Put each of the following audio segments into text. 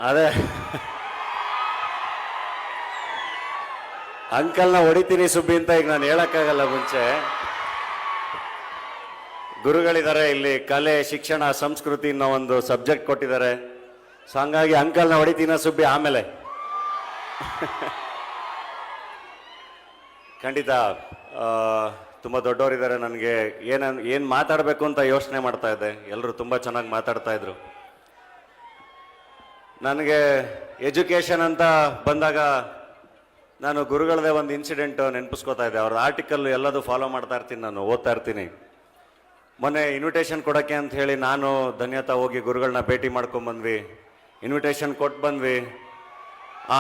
ಅದೇ ಅಂಕಲ್ನ ಹೊಡಿತೀನಿ ಸುಬ್ಬಿ ಅಂತ ಈಗ ನಾನು ಹೇಳಕ್ಕಾಗಲ್ಲ. ಮುಂಚೆ ಗುರುಗಳಿದ್ದಾರೆ ಇಲ್ಲಿ, ಕಲೆ ಶಿಕ್ಷಣ ಸಂಸ್ಕೃತಿ ಅನ್ನೋ ಒಂದು ಸಬ್ಜೆಕ್ಟ್ ಕೊಟ್ಟಿದ್ದಾರೆ. ಸೊ ಹಂಗಾಗಿ ಅಂಕಲ್ನ ಹೊಡಿತೀನ ಸುಬ್ಬಿ ಆಮೇಲೆ. ಖಂಡಿತ ತುಂಬ ದೊಡ್ಡವರಿದ್ದಾರೆ. ನನಗೆ ಏನು ಮಾತಾಡಬೇಕು ಅಂತ ಯೋಚನೆ ಮಾಡ್ತಾ ಇದ್ದೆ. ಎಲ್ಲರೂ ತುಂಬ ಚೆನ್ನಾಗಿ ಮಾತಾಡ್ತಾ ಇದ್ರು. ನನಗೆ ಎಜುಕೇಷನ್ ಅಂತ ಬಂದಾಗ ನಾನು ಗುರುಗಳದೇ ಒಂದು ಇನ್ಸಿಡೆಂಟ್ ನೆನಪಿಸ್ಕೋತಾ ಇದ್ದೆ. ಅವ್ರ ಆರ್ಟಿಕಲ್ ಎಲ್ಲದೂ ಫಾಲೋ ಮಾಡ್ತಾ ಇರ್ತೀನಿ, ನಾನು ಓದ್ತಾ ಇರ್ತೀನಿ. ಮೊನ್ನೆ ಇನ್ವಿಟೇಷನ್ ಕೊಡೋಕ್ಕೆ ಅಂತ ಹೇಳಿ ನಾನು ಧನ್ಯತಾ ಹೋಗಿ ಗುರುಗಳನ್ನ ಭೇಟಿ ಮಾಡ್ಕೊಂಡ್ಬಂದ್ವಿ. ಇನ್ವಿಟೇಷನ್ ಕೊಟ್ಟು ಬಂದ್ವಿ. ಆ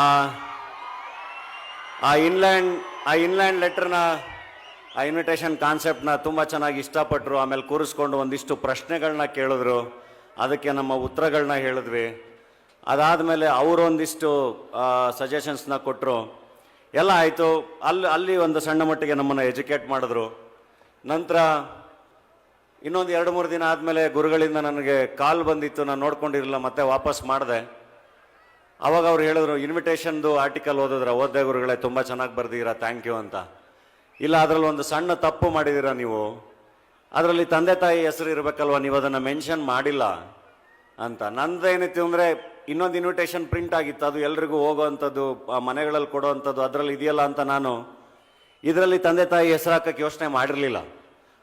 ಇನ್ಲ್ಯಾಂಡ್ ಲೆಟ್ರನ್ನ, ಆ ಇನ್ವಿಟೇಷನ್ ಕಾನ್ಸೆಪ್ಟ್ನ ತುಂಬ ಚೆನ್ನಾಗಿ ಇಷ್ಟಪಟ್ಟರು. ಆಮೇಲೆ ಕೂರಿಸ್ಕೊಂಡು ಒಂದಿಷ್ಟು ಪ್ರಶ್ನೆಗಳನ್ನ ಕೇಳಿದ್ರು, ಅದಕ್ಕೆ ನಮ್ಮ ಉತ್ತರಗಳನ್ನ ಹೇಳಿದ್ವಿ. ಅದಾದಮೇಲೆ ಅವರು ಒಂದಿಷ್ಟು ಸಜೆಷನ್ಸ್ನ ಕೊಟ್ಟರು. ಎಲ್ಲ ಆಯಿತು. ಅಲ್ಲಿ ಒಂದು ಸಣ್ಣ ಮಟ್ಟಿಗೆ ನಮ್ಮನ್ನು ಎಜುಕೇಟ್ ಮಾಡಿದ್ರು. ನಂತರ ಇನ್ನೊಂದು 2-3 ದಿನ ಆದಮೇಲೆ ಗುರುಗಳಿಂದ ನನಗೆ ಕಾಲ್ ಬಂದಿತ್ತು. ನಾನು ನೋಡ್ಕೊಂಡಿರಲಿಲ್ಲ, ಮತ್ತೆ ವಾಪಸ್ ಮಾಡಿದೆ. ಅವಾಗ ಅವ್ರು ಹೇಳಿದ್ರು, ಇನ್ವಿಟೇಷನ್ದು ಆರ್ಟಿಕಲ್ ಓದಿದೆ ಗುರುಗಳೇ, ತುಂಬ ಚೆನ್ನಾಗಿ ಬರ್ದಿದ್ದೀರಾ, ಥ್ಯಾಂಕ್ ಯು ಅಂತ. ಇಲ್ಲ, ಅದರಲ್ಲಿ ಒಂದು ಸಣ್ಣ ತಪ್ಪು ಮಾಡಿದ್ದೀರಾ ನೀವು, ಅದರಲ್ಲಿ ತಂದೆ ತಾಯಿ ಹೆಸರು ಇರಬೇಕಲ್ವ, ನೀವು ಅದನ್ನು ಮೆನ್ಷನ್ ಮಾಡಿಲ್ಲ ಅಂತ. ನಂದೇನಿತ್ತು ಅಂದರೆ, ಇನ್ನೊಂದು ಇನ್ವಿಟೇಷನ್ ಪ್ರಿಂಟ್ ಆಗಿತ್ತು, ಅದು ಎಲ್ರಿಗೂ ಹೋಗೋವಂಥದ್ದು, ಮನೆಗಳಲ್ಲಿ ಕೊಡೋವಂಥದ್ದು, ಅದರಲ್ಲಿ ಇದೆಯಲ್ಲ ಅಂತ ನಾನು ಇದರಲ್ಲಿ ತಂದೆ ತಾಯಿ ಹೆಸರು ಹಾಕಕ್ಕೆ ಯೋಚನೆ ಮಾಡಿರಲಿಲ್ಲ.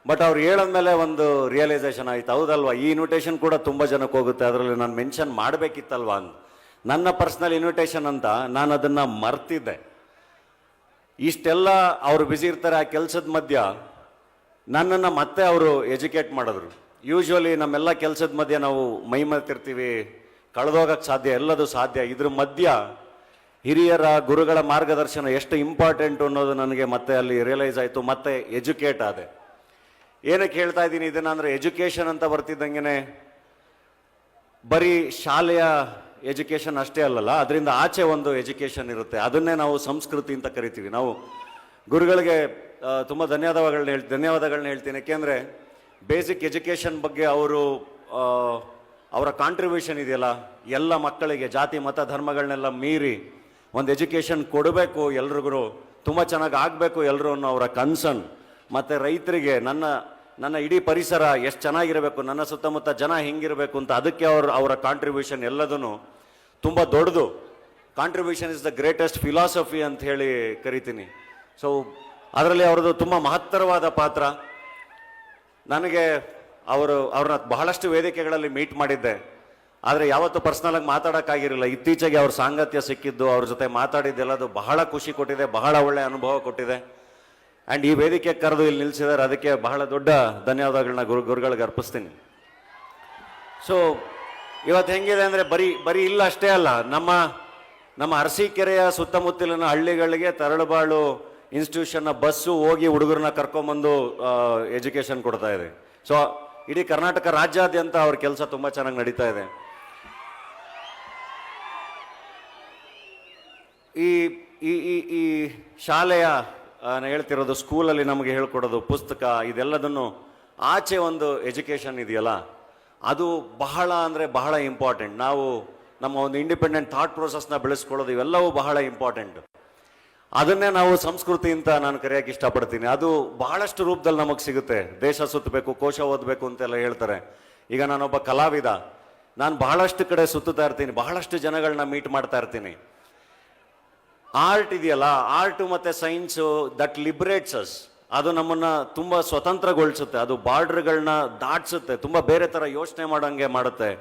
ಬಟ್ ಅವ್ರು ಹೇಳಿದ್ಮೇಲೆ ಒಂದು ರಿಯಲೈಸೇಷನ್ ಆಯಿತು, ಹೌದಲ್ವಾ, ಈ ಇನ್ವಿಟೇಷನ್ ಕೂಡ ತುಂಬ ಜನಕ್ಕೆ ಹೋಗುತ್ತೆ, ಅದರಲ್ಲಿ ನಾನು ಮೆನ್ಷನ್ ಮಾಡಬೇಕಿತ್ತಲ್ವಾ ಅಂತ. ನನ್ನ ಪರ್ಸ್ನಲ್ ಇನ್ವಿಟೇಷನ್ ಅಂತ ನಾನು ಅದನ್ನು ಮರ್ತಿದ್ದೆ. ಇಷ್ಟೆಲ್ಲ ಅವರು ಬ್ಯುಸಿ ಇರ್ತಾರೆ ಆ ಕೆಲಸದ ಮಧ್ಯ, ನನ್ನನ್ನು ಮತ್ತೆ ಅವರು ಎಜುಕೇಟ್ ಮಾಡಿದ್ರು. ಯೂಶ್ವಲಿ ನಮ್ಮೆಲ್ಲ ಕೆಲಸದ ಮಧ್ಯೆ ನಾವು ಮೈ ಮರ್ತಿರ್ತೀವಿ, ಕಳೆದೋಗಕ್ಕೆ ಸಾಧ್ಯ, ಎಲ್ಲದೂ ಸಾಧ್ಯ. ಇದ್ರ ಮಧ್ಯ ಹಿರಿಯರ ಗುರುಗಳ ಮಾರ್ಗದರ್ಶನ ಎಷ್ಟು ಇಂಪಾರ್ಟೆಂಟು ಅನ್ನೋದು ನನಗೆ ಮತ್ತೆ ಅಲ್ಲಿ ರಿಯಲೈಸ್ ಆಯಿತು. ಮತ್ತೆ ಎಜುಕೇಟ್ ಆದೆ. ಏನಕ್ಕೆ ಹೇಳ್ತಾ ಇದ್ದೀನಿ ಇದನ್ನು ಅಂದರೆ, ಎಜುಕೇಷನ್ ಅಂತ ಬರ್ತಿದ್ದಂಗೆ ಬರೀ ಶಾಲೆಯ ಎಜುಕೇಷನ್ ಅಷ್ಟೇ ಅಲ್ಲಲ್ಲ, ಅದರಿಂದ ಆಚೆ ಒಂದು ಎಜುಕೇಷನ್ ಇರುತ್ತೆ. ಅದನ್ನೇ ನಾವು ಸಂಸ್ಕೃತಿ ಅಂತ ಕರಿತೀವಿ. ನಾವು ಗುರುಗಳಿಗೆ ತುಂಬ ಧನ್ಯವಾದಗಳನ್ನ ಹೇಳ್ತೀನಿ. ಯಾಕೆಂದರೆ ಬೇಸಿಕ್ ಎಜುಕೇಷನ್ ಬಗ್ಗೆ ಅವರ ಕಾಂಟ್ರಿಬ್ಯೂಷನ್ ಇದೆಯಲ್ಲ, ಎಲ್ಲ ಮಕ್ಕಳಿಗೆ ಜಾತಿ ಮತ ಧರ್ಮಗಳನ್ನೆಲ್ಲ ಮೀರಿ ಒಂದು ಎಜುಕೇಷನ್ ಕೊಡಬೇಕು, ಎಲ್ರಿಗೂ ತುಂಬ ಚೆನ್ನಾಗಿ ಆಗಬೇಕು ಎಲ್ಲರೂ ಅನ್ನೋ ಅವರ ಕನ್ಸರ್ನ್. ಮತ್ತು ರೈತರಿಗೆ ನನ್ನ ಇಡೀ ಪರಿಸರ ಎಷ್ಟು ಚೆನ್ನಾಗಿರಬೇಕು, ನನ್ನ ಸುತ್ತಮುತ್ತ ಜನ ಹೆಂಗಿರಬೇಕು ಅಂತ, ಅದಕ್ಕೆ ಅವರ ಕಾಂಟ್ರಿಬ್ಯೂಷನ್ ಎಲ್ಲದೂ ತುಂಬ ದೊಡ್ಡದು. Contribution is the greatest philosophy ಅಂತ ಹೇಳಿ ಕರಿತೀನಿ. ಸೊ ಅದರಲ್ಲಿ ಅವ್ರದ್ದು ತುಂಬ ಮಹತ್ತರವಾದ ಪಾತ್ರ. ನನಗೆ ಅವ್ರನ್ನ ಬಹಳಷ್ಟು ವೇದಿಕೆಗಳಲ್ಲಿ ಮೀಟ್ ಮಾಡಿದ್ದೆ, ಆದರೆ ಯಾವತ್ತೂ ಪರ್ಸ್ನಲಾಗಿ ಮಾತಾಡೋಕ್ಕಾಗಿರಲಿಲ್ಲ. ಇತ್ತೀಚೆಗೆ ಅವ್ರ ಸಾಂಗತ್ಯ ಸಿಕ್ಕಿದ್ದು, ಅವ್ರ ಜೊತೆ ಮಾತಾಡಿದ್ದೆಲ್ಲದು ಬಹಳ ಖುಷಿ ಕೊಟ್ಟಿದೆ, ಬಹಳ ಒಳ್ಳೆಯ ಅನುಭವ ಕೊಟ್ಟಿದೆ. ಆ್ಯಂಡ್ ಈ ವೇದಿಕೆ ಕರೆದು ಇಲ್ಲಿ ನಿಲ್ಲಿಸಿದ್ದಾರೆ, ಅದಕ್ಕೆ ಬಹಳ ದೊಡ್ಡ ಧನ್ಯವಾದಗಳನ್ನ ಗುರುಗಳಿಗೆ ಅರ್ಪಿಸ್ತೀನಿ. ಸೊ ಇವತ್ತು ಹೆಂಗಿದೆ ಅಂದರೆ, ಬರೀ ಇಲ್ಲ ಅಷ್ಟೇ ಅಲ್ಲ, ನಮ್ಮ ಅರಸೀಕೆರೆಯ ಸುತ್ತಮುತ್ತಲಿನ ಹಳ್ಳಿಗಳಿಗೆ ತರಳುಬಾಳು ಇನ್ಸ್ಟಿಟ್ಯೂಷನ್ನ ಬಸ್ಸು ಹೋಗಿ ಹುಡುಗರನ್ನ ಕರ್ಕೊಂಬಂದು ಎಜುಕೇಷನ್ ಕೊಡ್ತಾ ಇದೆ. ಸೊ ಇಡೀ ಕರ್ನಾಟಕ ರಾಜ್ಯಾದ್ಯಂತ ಅವ್ರ ಕೆಲಸ ತುಂಬ ಚೆನ್ನಾಗಿ ನಡೀತಾ ಇದೆ. ಈ ಶಾಲೆಯ ನಾನು ಹೇಳ್ತಿರೋದು, ಸ್ಕೂಲಲ್ಲಿ ನಮಗೆ ಹೇಳ್ಕೊಡೋದು, ಪುಸ್ತಕ, ಇದೆಲ್ಲದನ್ನು ಆಚೆ ಒಂದು ಎಜುಕೇಷನ್ ಇದೆಯಲ್ಲ, ಅದು ಬಹಳ ಅಂದರೆ ಬಹಳ ಇಂಪಾರ್ಟೆಂಟ್. ನಾವು ನಮ್ಮ ಒಂದು ಇಂಡಿಪೆಂಡೆಂಟ್ ಥಾಟ್ ಪ್ರೊಸೆಸ್ನ ಬೆಳೆಸ್ಕೊಳ್ಳೋದು, ಇವೆಲ್ಲವೂ ಬಹಳ ಇಂಪಾರ್ಟೆಂಟ್. ಅದನ್ನೇ ನಾವು ಸಂಸ್ಕೃತಿ ಅಂತ ನಾನು ಕರೆಯೋಕ್ಕೆ ಇಷ್ಟಪಡ್ತೀನಿ. ಅದು ಬಹಳಷ್ಟು ರೂಪದಲ್ಲಿ ನಮಗೆ ಸಿಗುತ್ತೆ. ದೇಶ ಸುತ್ತಬೇಕು, ಕೋಶ ಓದಬೇಕು ಅಂತೆಲ್ಲ ಹೇಳ್ತಾರೆ. ಈಗ ನಾನೊಬ್ಬ ಕಲಾವಿದ, ನಾನು ಬಹಳಷ್ಟು ಕಡೆ ಸುತ್ತುತ್ತಾ ಇರ್ತೀನಿ, ಬಹಳಷ್ಟು ಜನಗಳನ್ನ ಮೀಟ್ ಮಾಡ್ತಾ ಇರ್ತೀನಿ. ಆರ್ಟ್ ಇದೆಯಲ್ಲ, ಆರ್ಟು ಮತ್ತು ಸೈನ್ಸು, ದಟ್ ಲಿಬರೇಟ್ಸ್ ಅಸ್. ಅದು ನಮ್ಮನ್ನು ತುಂಬ ಸ್ವತಂತ್ರಗೊಳಿಸುತ್ತೆ, ಅದು ಬಾರ್ಡ್ರ್ಗಳನ್ನ ದಾಟಿಸುತ್ತೆ, ತುಂಬ ಬೇರೆ ಥರ ಯೋಚನೆ ಮಾಡೋಂಗೆ ಮಾಡುತ್ತೆ,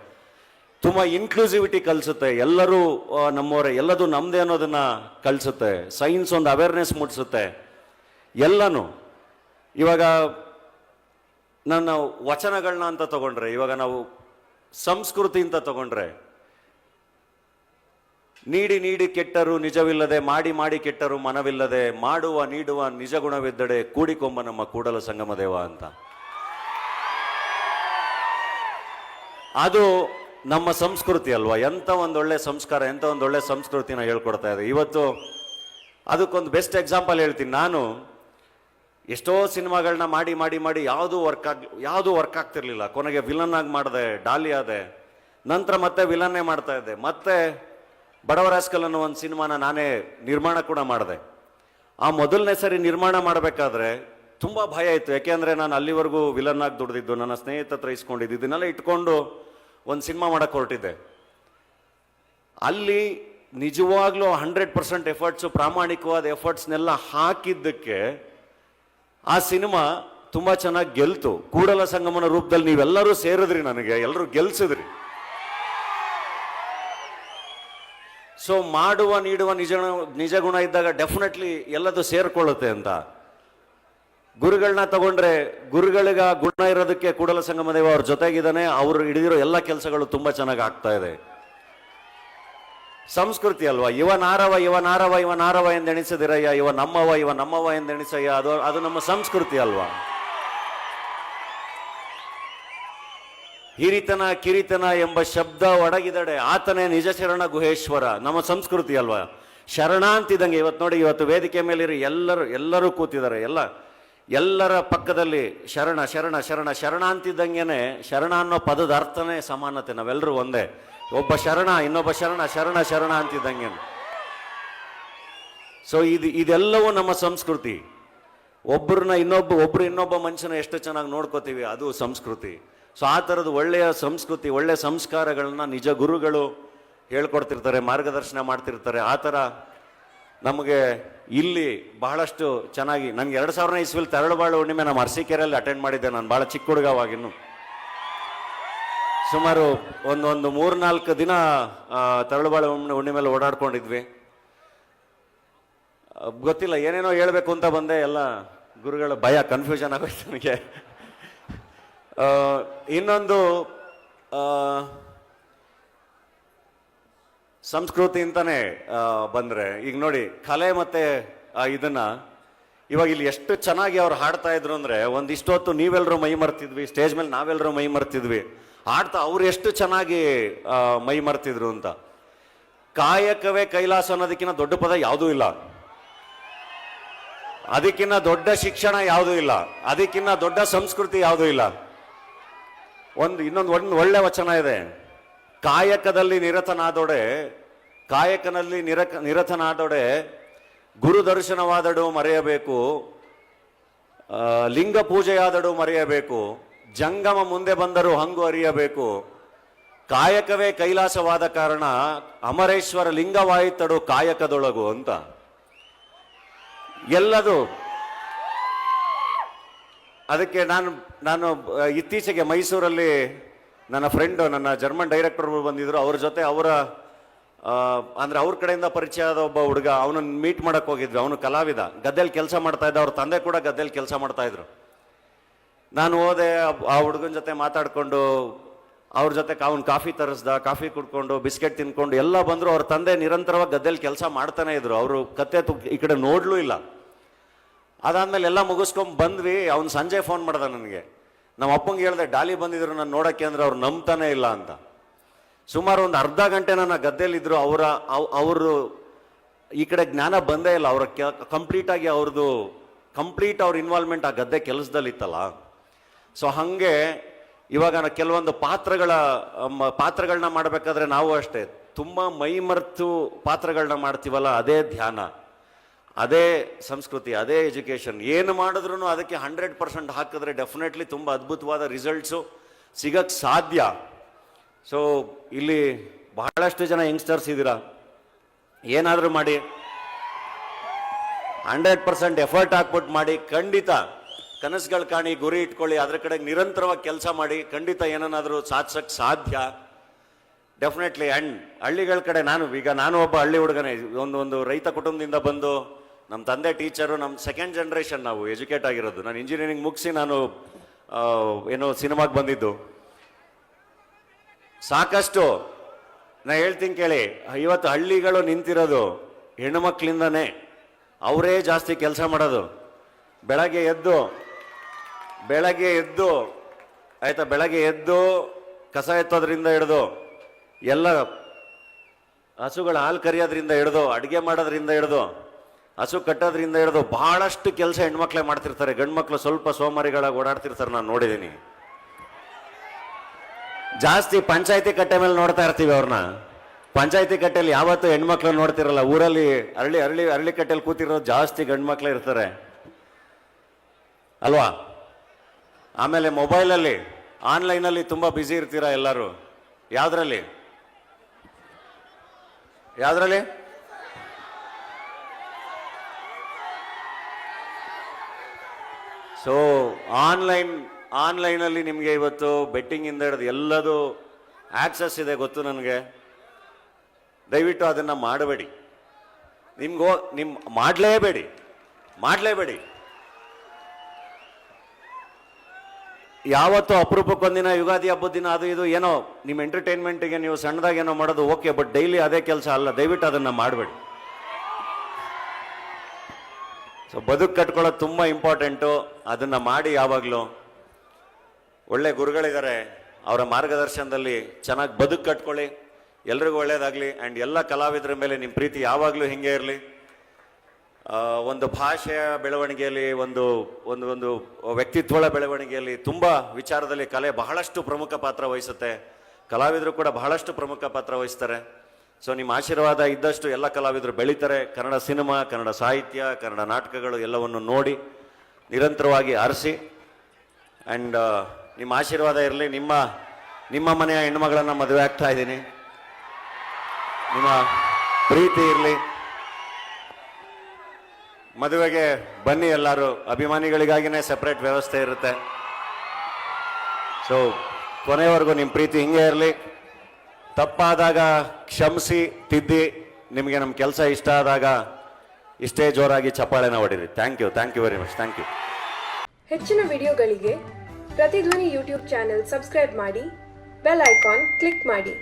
ತುಂಬ ಇನ್ಕ್ಲೂಸಿವಿಟಿ ಕಲಿಸುತ್ತೆ, ಎಲ್ಲರೂ ನಮ್ಮವರೇ, ಎಲ್ಲದೂ ನಮ್ಮದೇ ಅನ್ನೋದನ್ನು ಕಲಿಸುತ್ತೆ. ಸೈನ್ಸ್ ಒಂದು ಅವೇರ್ನೆಸ್ ಮೂಡಿಸುತ್ತೆ ಎಲ್ಲನೂ. ಇವಾಗ ನನ್ನ ವಚನಗಳನ್ನ ಅಂತ ತಗೊಂಡ್ರೆ, ಇವಾಗ ನಾವು ಸಂಸ್ಕೃತಿ ಅಂತ ತಗೊಂಡ್ರೆ, ನೀಡಿ ಕೆಟ್ಟರು ನಿಜವಿಲ್ಲದೆ, ಮಾಡಿ ಕೆಟ್ಟರು ಮನವಿಲ್ಲದೆ, ಮಾಡುವ ನೀಡುವ ನಿಜ ಗುಣವಿದ್ದಡೆ, ಕೂಡಿಕೊಂಬ ನಮ್ಮ ಕೂಡಲ ಸಂಗಮ ದೇವ ಅಂತ. ಅದು ನಮ್ಮ ಸಂಸ್ಕೃತಿ ಅಲ್ವಾ. ಎಂಥ ಒಂದೊಳ್ಳೆ ಸಂಸ್ಕಾರ, ಎಂಥ ಒಂದೊಳ್ಳೆ ಸಂಸ್ಕೃತಿನ ಹೇಳ್ಕೊಡ್ತಾ ಇದೆ. ಇವತ್ತು ಅದಕ್ಕೊಂದು ಬೆಸ್ಟ್ ಎಕ್ಸಾಂಪಲ್ ಹೇಳ್ತೀನಿ. ನಾನು ಎಷ್ಟೋ ಸಿನಿಮಾಗಳನ್ನ ಮಾಡಿ ಯಾವುದು ವರ್ಕ್ ಆಗ್ತಿರ್ಲಿಲ್ಲ. ಕೊನೆಗೆ ವಿಲನ್ ಆಗಿ ಮಾಡಿದೆ, ಡಾಲಿ ಆದೆ. ನಂತರ ಮತ್ತೆ ವಿಲನ್ನೇ ಮಾಡ್ತಾ ಇದ್ದೆ. ಮತ್ತೆ ಬಡವರಾಸ್ಕಲ್ ಅನ್ನೋ ಒಂದು ಸಿನಿಮಾನ ನಾನೇ ನಿರ್ಮಾಣ ಕೂಡ ಮಾಡಿದೆ. ಆ ಮೊದಲನೇ ಸರಿ ನಿರ್ಮಾಣ ಮಾಡಬೇಕಾದ್ರೆ ತುಂಬ ಭಯ ಇತ್ತು. ಯಾಕೆಂದರೆ ನಾನು ಅಲ್ಲಿವರೆಗೂ ವಿಲನ್ ಆಗಿ ದುಡ್ದಿದ್ದು, ನನ್ನ ಸ್ನೇಹಿತ ಹತ್ರ ಇಸ್ಕೊಂಡಿದ್ದು, ಇದನ್ನೆಲ್ಲ ಇಟ್ಕೊಂಡು ಒಂದು ಸಿನಿಮಾ ಮಾಡಕ್ಕೆ ಹೊರಟಿದ್ದೆ. ಅಲ್ಲಿ ನಿಜವಾಗ್ಲೂ 100% ಎಫರ್ಟ್ಸು, ಪ್ರಾಮಾಣಿಕವಾದ ಎಫರ್ಟ್ಸ್ನೆಲ್ಲ ಹಾಕಿದ್ದಕ್ಕೆ ಆ ಸಿನಿಮಾ ತುಂಬ ಚೆನ್ನಾಗಿ ಗೆಲ್ತು. ಕೂಡಲ ಸಂಗಮನ ರೂಪದಲ್ಲಿ ನೀವೆಲ್ಲರೂ ಸೇರಿದ್ರಿ, ನನಗೆ ಎಲ್ಲರೂ ಗೆಲ್ಸಿದ್ರಿ. ಸೊ ಮಾಡುವ ನೀಡುವ ನಿಜ ಗುಣ ಇದ್ದಾಗ ಡೆಫಿನೆಟ್ಲಿ ಎಲ್ಲದು ಸೇರ್ಕೊಳ್ಳುತ್ತೆ ಅಂತ. ಗುರುಗಳನ್ನ ತಗೊಂಡ್ರೆ ಗುರುಗಳಿಗ ಗುಣ ಇರೋದಕ್ಕೆ ಕೂಡಲ ಸಂಗಮದೇವ ಅವ್ರ ಜೊತೆಗಿದ್ದಾನೆ. ಅವರು ಹಿಡಿದಿರೋ ಎಲ್ಲ ಕೆಲಸಗಳು ತುಂಬ ಚೆನ್ನಾಗಿ ಆಗ್ತಾ ಇದೆ. ಸಂಸ್ಕೃತಿ ಅಲ್ವಾ, ಇವ ನಾರವ ಇವ ನಾರವ ಇವ ನಾರವ ಎಂದೆಣಿಸದಿರಯ್ಯ, ಇವ ನಮ್ಮವ ಎಂದೆಣಿಸಯ್ಯ, ಅದು ನಮ್ಮ ಸಂಸ್ಕೃತಿ ಅಲ್ವಾ. ಹಿರಿತನ ಕಿರಿತನ ಎಂಬ ಶಬ್ದ ಒಡಗಿದಡೆ ಆತನೇ ನಿಜ ಶರಣ ಗುಹೇಶ್ವರ, ನಮ್ಮ ಸಂಸ್ಕೃತಿ ಅಲ್ವಾ. ಶರಣ ಅಂತಿದ್ದಂಗೆ ಇವತ್ತು ನೋಡಿ, ಇವತ್ತು ವೇದಿಕೆ ಮೇಲಿರಿ ಎಲ್ಲರೂ ಕೂತಿದ್ದಾರೆ. ಎಲ್ಲರ ಪಕ್ಕದಲ್ಲಿ ಶರಣ ಶರಣ ಶರಣ ಶರಣ ಅಂತಿದ್ದಂಗೆನೆ ಶರಣ ಅನ್ನೋ ಪದದ ಅರ್ಥನೇ ಸಮಾನತೆ, ನಾವೆಲ್ಲರೂ ಒಂದೇ. ಒಬ್ಬ ಶರಣ ಇನ್ನೊಬ್ಬ ಶರಣ ಶರಣ ಶರಣ ಅಂತಿದ್ದಂಗೆ. ಸೊ ಇದೆಲ್ಲವೂ ನಮ್ಮ ಸಂಸ್ಕೃತಿ. ಒಬ್ರು ಇನ್ನೊಬ್ಬ ಮನುಷ್ಯನ ಎಷ್ಟು ಚೆನ್ನಾಗಿ ನೋಡ್ಕೋತೀವಿ, ಅದು ಸಂಸ್ಕೃತಿ. ಸೊ ಆ ಥರದ ಒಳ್ಳೆಯ ಸಂಸ್ಕೃತಿ, ಒಳ್ಳೆಯ ಸಂಸ್ಕಾರಗಳನ್ನ ನಿಜ ಗುರುಗಳು ಹೇಳ್ಕೊಡ್ತಿರ್ತಾರೆ, ಮಾರ್ಗದರ್ಶನ ಮಾಡ್ತಿರ್ತಾರೆ. ಆ ಥರ ನಮಗೆ ಇಲ್ಲಿ ಬಹಳಷ್ಟು ಚೆನ್ನಾಗಿ, ನನಗೆ 2000ನೇ ಇಸ್ವಿಲ್ ತರಳುಬಾಳು ಹುಣ್ಣಿಮೆ ನಮ್ಮ ಅರಸೀಕೆರೆಯಲ್ಲಿ ಅಟೆಂಡ್ ಮಾಡಿದ್ದೆ. ನಾನು ಭಾಳ ಚಿಕ್ಕ ಹುಡುಗವಾಗಿನ್ನು ಸುಮಾರು ಒಂದು 3-4 ದಿನ ತರಳುಬಾಳು ಹುಣ್ಣಿಮೆಲ್ಲ ಓಡಾಡ್ಕೊಂಡಿದ್ವಿ. ಗೊತ್ತಿಲ್ಲ, ಏನೇನೋ ಹೇಳ್ಬೇಕು ಅಂತ ಬಂದೆ, ಎಲ್ಲ ಗುರುಗಳ ಭಯ, ಕನ್ಫ್ಯೂಷನ್ ಆಗೋಯ್ತು ನನಗೆ. ಇನ್ನೊಂದು ಸಂಸ್ಕೃತಿ ಅಂತಾನೆ ಬಂದ್ರೆ, ಈಗ ನೋಡಿ ಕಲೆ ಮತ್ತೆ ಇದನ್ನ ಇವಾಗ ಇಲ್ಲಿ ಎಷ್ಟು ಚೆನ್ನಾಗಿ ಅವ್ರು ಹಾಡ್ತಾ ಇದ್ರು ಅಂದ್ರೆ, ಒಂದಿಷ್ಟು ಹೊತ್ತು ನೀವೆಲ್ಲರೂ ಮೈ ಮರ್ತಿದ್ವಿ, ಸ್ಟೇಜ್ ಮೇಲೆ ನಾವೆಲ್ಲರೂ ಮೈ ಮರ್ತಿದ್ವಿ, ಹಾಡ್ತಾ ಅವ್ರು ಎಷ್ಟು ಚೆನ್ನಾಗಿ ಮೈ ಮರ್ತಿದ್ರು ಅಂತ. ಕಾಯಕವೇ ಕೈಲಾಸ ಅನ್ನೋದಕ್ಕಿಂತ ದೊಡ್ಡ ಪದ ಯಾವುದೂ ಇಲ್ಲ, ಅದಕ್ಕಿಂತ ದೊಡ್ಡ ಶಿಕ್ಷಣ ಯಾವುದೂ ಇಲ್ಲ, ಅದಕ್ಕಿಂತ ದೊಡ್ಡ ಸಂಸ್ಕೃತಿ ಯಾವುದೂ ಇಲ್ಲ. ಇನ್ನೊಂದು ಒಳ್ಳೆ ವಚನ ಇದೆ, ಕಾಯಕದಲ್ಲಿ ನಿರತನಾದೊಡೆ ಗುರು ದರ್ಶನವಾದಡು ಮರೆಯಬೇಕು, ಲಿಂಗ ಪೂಜೆಯಾದಡು ಮರೆಯಬೇಕು, ಜಂಗಮ ಮುಂದೆ ಬಂದರೂ ಹಂಗು ಅರಿಯಬೇಕು, ಕಾಯಕವೇ ಕೈಲಾಸವಾದ ಕಾರಣ ಅಮರೇಶ್ವರ ಲಿಂಗವಾಯಿತಡು ಕಾಯಕದೊಳಗು ಅಂತ. ಎಲ್ಲದು ಅದಕ್ಕೆ ನಾನು ಇತ್ತೀಚೆಗೆ ಮೈಸೂರಲ್ಲಿ ನನ್ನ ಫ್ರೆಂಡು, ನನ್ನ ಜರ್ಮನ್ ಡೈರೆಕ್ಟರ್ ಬಂದಿದ್ರು. ಅವ್ರ ಜೊತೆ ಅಂದ್ರೆ ಅವ್ರ ಕಡೆಯಿಂದ ಪರಿಚಯ ಆದ ಒಬ್ಬ ಹುಡುಗ, ಅವನನ್ನ ಮೀಟ್ ಮಾಡಕ್ ಹೋಗಿದ್ವಿ. ಅವನು ಕಲಾವಿದ, ಗದ್ದೆಯಲ್ಲಿ ಕೆಲಸ ಮಾಡ್ತಾ ಇದ್ದ. ಅವ್ರ ತಂದೆ ಕೂಡ ಗದ್ದೆಯಲ್ಲಿ ಕೆಲಸ ಮಾಡ್ತಾ ಇದ್ರು. ನಾನು ಹೋದೆ, ಆ ಹುಡುಗನ ಜೊತೆ ಮಾತಾಡ್ಕೊಂಡು ಅವ್ರ ಜೊತೆ ಅವ್ನು ಕಾಫಿ ತರಿಸ್ದ, ಕಾಫಿ ಕುಡ್ಕೊಂಡು ಬಿಸ್ಕೆಟ್ ತಿನ್ಕೊಂಡು ಎಲ್ಲ ಬಂದ್ರು. ಅವ್ರ ತಂದೆ ನಿರಂತರವಾಗಿ ಗದ್ದೆಯಲ್ಲಿ ಕೆಲಸ ಮಾಡ್ತಾನೆ ಇದ್ರು. ಅವರು ಕತ್ತೆ ಈ ಕಡೆ ನೋಡ್ಲೂ ಇಲ್ಲ. ಅದಾದ್ಮೇಲೆ ಎಲ್ಲ ಮುಗಿಸ್ಕೊಂಡ್ ಬಂದ್ವಿ. ಅವ್ನು ಸಂಜೆ ಫೋನ್ ಮಾಡ್ದ ನನಗೆ. ನಮ್ಮ ಅಪ್ಪಂಗೆ ಹೇಳ್ದೆ, ಡಾಲಿ ಬಂದಿದ್ರು ನಾನು ನೋಡಕ್ಕೆ ಅಂದ್ರೆ ಅವ್ರು ನಂಬ್ತಾನೆ ಇಲ್ಲ ಅಂತ. ಸುಮಾರು ಒಂದು ಅರ್ಧ ಗಂಟೆ ನನ್ನ ಗದ್ದೆಯಲ್ಲಿದ್ರು. ಅವರು ಈ ಕಡೆ ಜ್ಞಾನ ಬಂದೇ ಇಲ್ಲ. ಅವ್ರ ಕಂಪ್ಲೀಟ್ ಅವ್ರ ಇನ್ವಾಲ್ವ್ಮೆಂಟ್ ಆ ಗದ್ದೆ ಕೆಲಸದಲ್ಲಿ ಇತ್ತಲ್ಲ. ಸೊ ಹಂಗೆ ಇವಾಗ ಕೆಲವೊಂದು ಪಾತ್ರಗಳನ್ನ ಮಾಡಬೇಕಾದ್ರೆ ನಾವು ಅಷ್ಟೇ ತುಂಬಾ ಮೈ ಮರೆತು ಪಾತ್ರಗಳನ್ನ ಮಾಡ್ತೀವಲ್ಲ, ಅದೇ ಧ್ಯಾನ, ಅದೇ ಸಂಸ್ಕೃತಿ, ಅದೇ ಎಜುಕೇಶನ್. ಏನು ಮಾಡಿದ್ರು ಅದಕ್ಕೆ 100% ಹಾಕಿದ್ರೆ ಡೆಫಿನೆಟ್ಲಿ ತುಂಬ ಅದ್ಭುತವಾದ ರಿಸಲ್ಟ್ಸು ಸಿಗಕ್ಕೆ ಸಾಧ್ಯ. ಸೊ ಇಲ್ಲಿ ಬಹಳಷ್ಟು ಜನ ಯಂಗ್ಸ್ಟರ್ಸ್ ಇದ್ದೀರಾ, ಏನಾದರೂ ಮಾಡಿ 100% ಎಫರ್ಟ್ ಹಾಕ್ಬಿಟ್ಟು ಮಾಡಿ. ಖಂಡಿತ ಕನಸುಗಳು ಕಾಣಿ, ಗುರಿ ಇಟ್ಕೊಳ್ಳಿ, ಅದ್ರ ಕಡೆ ನಿರಂತರವಾಗಿ ಕೆಲಸ ಮಾಡಿ. ಖಂಡಿತ ಏನನ್ನಾದರೂ ಸಾಧಿಸಕ್ಕೆ ಸಾಧ್ಯ ಡೆಫಿನೆಟ್ಲಿ. ಆ್ಯಂಡ್ ಹಳ್ಳಿಗಳ ಕಡೆ ನಾನು ಒಬ್ಬ ಹಳ್ಳಿ ಹುಡುಗನೇ, ಒಂದು ರೈತ ಕುಟುಂಬದಿಂದ ಬಂದು, ನಮ್ಮ ತಂದೆ ಟೀಚರು, ನಮ್ಮ ಸೆಕೆಂಡ್ ಜನರೇಷನ್ ನಾವು ಎಜುಕೇಟ್ ಆಗಿರೋದು. ನಾನು ಇಂಜಿನಿಯರಿಂಗ್ ಮುಗಿಸಿ ನಾನು ಸಿನಿಮಾಗೆ ಬಂದಿದ್ದು. ಸಾಕಷ್ಟು ನಾ ಹೇಳ್ತೀನಿ ಕೇಳಿ, ಇವತ್ತು ಹಳ್ಳಿಗಳು ನಿಂತಿರೋದು ಹೆಣ್ಣುಮಕ್ಳಿಂದನೇ. ಅವರೇ ಜಾಸ್ತಿ ಕೆಲಸ ಮಾಡೋದು. ಬೆಳಗ್ಗೆ ಎದ್ದು ಕಸ ಎತ್ತೋದ್ರಿಂದ ಹಿಡ್ದು, ಎಲ್ಲ ಹಸುಗಳ ಹಾಲು ಕರಿಯೋದ್ರಿಂದ ಹಿಡ್ದು, ಅಡುಗೆ ಮಾಡೋದ್ರಿಂದ ಹಿಡ್ದು, ಹಸು ಕಟ್ಟೋದ್ರಿಂದ ಹಿಡ್ದು ಬಹಳಷ್ಟು ಕೆಲಸ ಹೆಣ್ಮಕ್ಳೇ ಮಾಡ್ತಿರ್ತಾರೆ. ಗಂಡು ಮಕ್ಳು ಸ್ವಲ್ಪ ಸೋಮಾರಿಗಳಾಗಿ ಓಡಾಡ್ತಿರ್ತಾರೆ, ನಾನು ನೋಡಿದ್ದೀನಿ. ಜಾಸ್ತಿ ಪಂಚಾಯತಿ ಕಟ್ಟೆ ಮೇಲೆ ನೋಡ್ತಾ ಇರ್ತೀವಿ ಅವ್ರನ್ನ. ಪಂಚಾಯತಿ ಕಟ್ಟೆಯಲ್ಲಿ ಯಾವತ್ತೂ ಹೆಣ್ಮಕ್ಳು ನೋಡ್ತಿರಲ್ಲ. ಊರಲ್ಲಿ ಅರಳಿ ಕಟ್ಟೆಯಲ್ಲಿ ಕೂತಿರೋದು ಜಾಸ್ತಿ ಗಂಡು ಮಕ್ಳೇ ಇರ್ತಾರೆ ಅಲ್ವಾ? ಆಮೇಲೆ ಮೊಬೈಲಲ್ಲಿ ಆನ್ಲೈನಲ್ಲಿ ತುಂಬ ಬ್ಯುಸಿ ಇರ್ತೀರಾ ಎಲ್ಲರೂ. ಯಾವ್ದ್ರಲ್ಲಿ ಸೊ ಆನ್ಲೈನಲ್ಲಿ ನಿಮಗೆ ಇವತ್ತು ಬೆಟ್ಟಿಂಗ್ ಇಂದ ಹಿಡಿದು ಎಲ್ಲದು ಆಕ್ಸೆಸ್ ಇದೆ, ಗೊತ್ತು ನನಗೆ. ದಯವಿಟ್ಟು ಅದನ್ನು ಮಾಡಬೇಡಿ. ಮಾಡಲೇಬೇಡಿ. ಯಾವತ್ತೂ ಅಪರೂಪಕ್ಕೊಂದಿನ ಯುಗಾದಿ ಹಬ್ಬದ ದಿನ ಅದು ಇದು ಏನೋ ನಿಮ್ಮ ಎಂಟರ್ಟೈನ್ಮೆಂಟಿಗೆ ನೀವು ಸಣ್ಣದಾಗಿ ಏನೋ ಮಾಡೋದು ಓಕೆ, ಬಟ್ ಡೈಲಿ ಅದೇ ಕೆಲಸ ಅಲ್ಲ. ದಯವಿಟ್ಟು ಅದನ್ನು ಮಾಡಬೇಡಿ. ಸೊ ಬದುಕು ಕಟ್ಕೊಳ್ಳೋದು ತುಂಬ ಇಂಪಾರ್ಟೆಂಟು. ಅದನ್ನು ಮಾಡಿ. ಯಾವಾಗಲೂ ಒಳ್ಳೆ ಗುರುಗಳಿದ್ದಾರೆ, ಅವರ ಮಾರ್ಗದರ್ಶನದಲ್ಲಿ ಚೆನ್ನಾಗಿ ಬದುಕು ಕಟ್ಕೊಳ್ಳಿ. ಎಲ್ರಿಗೂ ಒಳ್ಳೇದಾಗಲಿ. ಆ್ಯಂಡ್ ಎಲ್ಲ ಕಲಾವಿದರ ಮೇಲೆ ನಿಮ್ಮ ಪ್ರೀತಿ ಯಾವಾಗಲೂ ಹಿಂಗೆ ಇರಲಿ. ಒಂದು ಭಾಷೆಯ ಬೆಳವಣಿಗೆಯಲ್ಲಿ, ಒಂದು ಒಂದು ಒಂದು ವ್ಯಕ್ತಿತ್ವದ ಬೆಳವಣಿಗೆಯಲ್ಲಿ ತುಂಬ ವಿಚಾರದಲ್ಲಿ ಕಲೆ ಬಹಳಷ್ಟು ಪ್ರಮುಖ ಪಾತ್ರ ವಹಿಸುತ್ತೆ. ಕಲಾವಿದರು ಕೂಡ ಬಹಳಷ್ಟು ಪ್ರಮುಖ ಪಾತ್ರ ವಹಿಸ್ತಾರೆ. ಸೊ ನಿಮ್ಮ ಆಶೀರ್ವಾದ ಇದ್ದಷ್ಟು ಎಲ್ಲ ಕಲಾವಿದರು ಬೆಳೀತಾರೆ. ಕನ್ನಡ ಸಿನಿಮಾ, ಕನ್ನಡ ಸಾಹಿತ್ಯ, ಕನ್ನಡ ನಾಟಕಗಳು ಎಲ್ಲವನ್ನು ನೋಡಿ ನಿರಂತರವಾಗಿ ಆರಿಸಿ. ಆ್ಯಂಡ್ ನಿಮ್ಮ ಆಶೀರ್ವಾದ ಇರಲಿ. ನಿಮ್ಮ ಮನೆಯ ಹೆಣ್ಮಗಳನ್ನು ಮದುವೆ ಆಗ್ತಾ ಇದ್ದೀನಿ. ನಿಮ್ಮ ಪ್ರೀತಿ ಇರಲಿ. ಮದುವೆಗೆ ಬನ್ನಿ ಎಲ್ಲರೂ. ಅಭಿಮಾನಿಗಳಿಗಾಗಿನೇ ಸೆಪ್ರೇಟ್ ವ್ಯವಸ್ಥೆ ಇರುತ್ತೆ. ಸೊ ಕೊನೆಯವರೆಗೂ ನಿಮ್ಮ ಪ್ರೀತಿ ಹಿಂಗೆ ಇರಲಿ. ತಪ್ಪಾದಾಗ ಕ್ಷಮಿಸಿ ತಿದ್ದಿ. ನಿಮಗೆ ನಮ್ಮ ಕೆಲಸ ಇಷ್ಟ ಆದಾಗ ಇಷ್ಟೇ ಜೋರಾಗಿ ಚಪ್ಪಾಳೆನ ಹೊಡಿರಿ. Thank you very much. Thank you. ಹೆಚ್ಚಿನ ವಿಡಿಯೋಗಳಿಗೆ ಪ್ರತಿಧ್ವನಿ ಯೂಟ್ಯೂಬ್ ಚಾನೆಲ್ ಸಬ್ಸ್ಕ್ರೈಬ್ ಮಾಡಿ, ಬೆಲ್ ಐಕಾನ್ ಕ್ಲಿಕ್ ಮಾಡಿ.